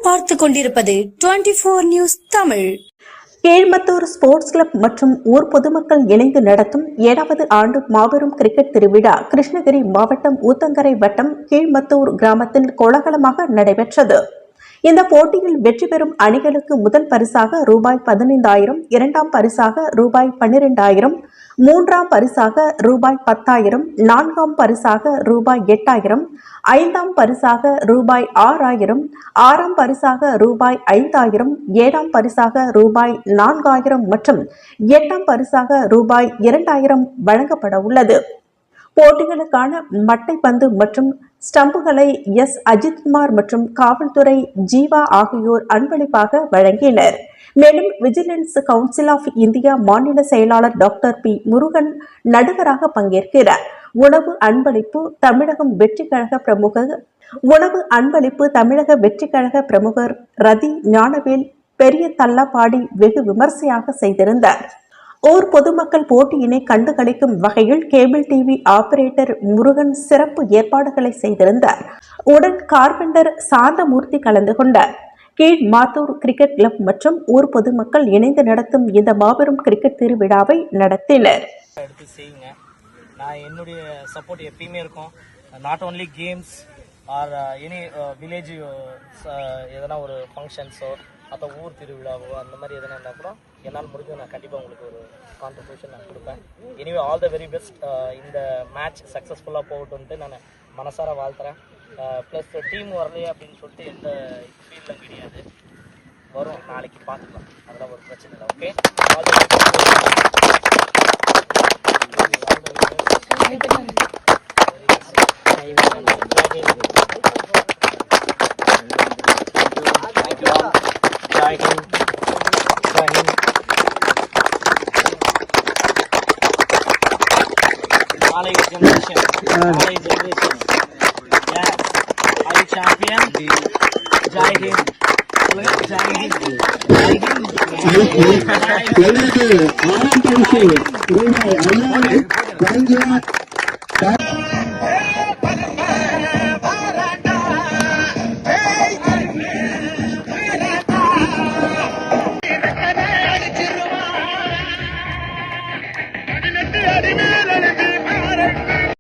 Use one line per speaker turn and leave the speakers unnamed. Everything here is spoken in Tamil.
நீங்கள் பார்த்துக் கொண்டிருப்பது 24 நியூஸ் தமிழ்.
கீழ்மத்தூர் ஸ்போர்ட்ஸ் கிளப் மற்றும் ஊர் பொதுமக்கள் இணைந்து நடத்தும் 7வது ஆண்டு மாபெரும் கிரிக்கெட் திருவிழா கிருஷ்ணகிரி மாவட்டம் ஊத்தங்கரை வட்டம் கீழ்மத்தூர் கிராமத்தில் கோலாகலமாக நடைபெற்றது. இந்த போட்டியில் வெற்றி பெறும் அணிகளுக்கு முதல் பரிசாக ரூபாய் 15,000, இரண்டாம் பரிசாக ரூபாய் 12,000, மூன்றாம் பரிசாக ரூபாய் 10,000, நான்காம் பரிசாக ரூபாய் 8,000, ஐந்தாம் பரிசாக ரூபாய் 6,000, ஆறாம் பரிசாக ரூபாய் 5,000, ஏழாம் பரிசாக ரூபாய் 4,000 மற்றும் எட்டாம் பரிசாக ரூபாய் 2,000 வழங்கப்பட உள்ளது. போட்டிகளுக்கான மட்டைப்பந்து மற்றும் ஸ்டம்புகளை எஸ். அஜித்குமார் மற்றும் காவல்துறை ஜீவா ஆகியோர் அன்பளிப்பாக வழங்கினர். மேலும் விஜிலன்ஸ் கவுன்சில் ஆஃப் இந்தியா மாநில செயலாளர் டாக்டர் பி. முருகன் நடுவராக பங்கேற்கிறார். உணவு அன்பளிப்பு தமிழக வெற்றி கழக பிரமுகர் ரதி ஞானவேல் பெரிய தள்ளப்பாடி வெகு விமர்சையாக செய்திருந்தார். ஊர் பொதுமக்கள் போட்டியினை கண்டுகளிக்கும் வகையில் கேபிள் டிவி ஆபரேட்டர் முருகன் சிறப்பு ஏற்பாடுகளை செய்திருந்தார். உடன் கார்பெண்டர் சாந்தமூர்த்தி கலந்து கொண்டார். கீழ் மாத்தூர் கிரிக்கெட் கிளப் மற்றும் ஊர் பொதுமக்கள் இணைந்து நடத்தும் இந்த மாபெரும் கிரிக்கெட் திருவிழாவை நடத்தினர்.
நான் என்னுடைய சப்போர்ட் எப்பயுமே இருக்கும். Not only games or any village எதனா ஒரு ஃபங்க்ஷன்ஸோ அப்போ ஊர் திருவிழாவோ அந்த மாதிரி எதனா இருந்தால் கூட என்னால் முடிஞ்சு நான் கண்டிப்பாக உங்களுக்கு ஒரு கான்ட்ரிபியூஷன் நான் கொடுப்பேன். Anyway all the very best. இந்த மேட்ச் சக்ஸஸ்ஃபுல்லாக போகட்டும்ட்டு நான் மனசார வாழ்த்துறேன். ப்ளஸ் டீம் வரலையே அப்படின்னு சொல்லிட்டு எந்த ஃபீல்டில் கிடையாது. வரும், நாளைக்கு பார்த்துக்கலாம், அதெல்லாம் ஒரு பிரச்சனை இல்லை. Okay, all the generation. Yeah, I champion. Jai Hind. Jai Hind.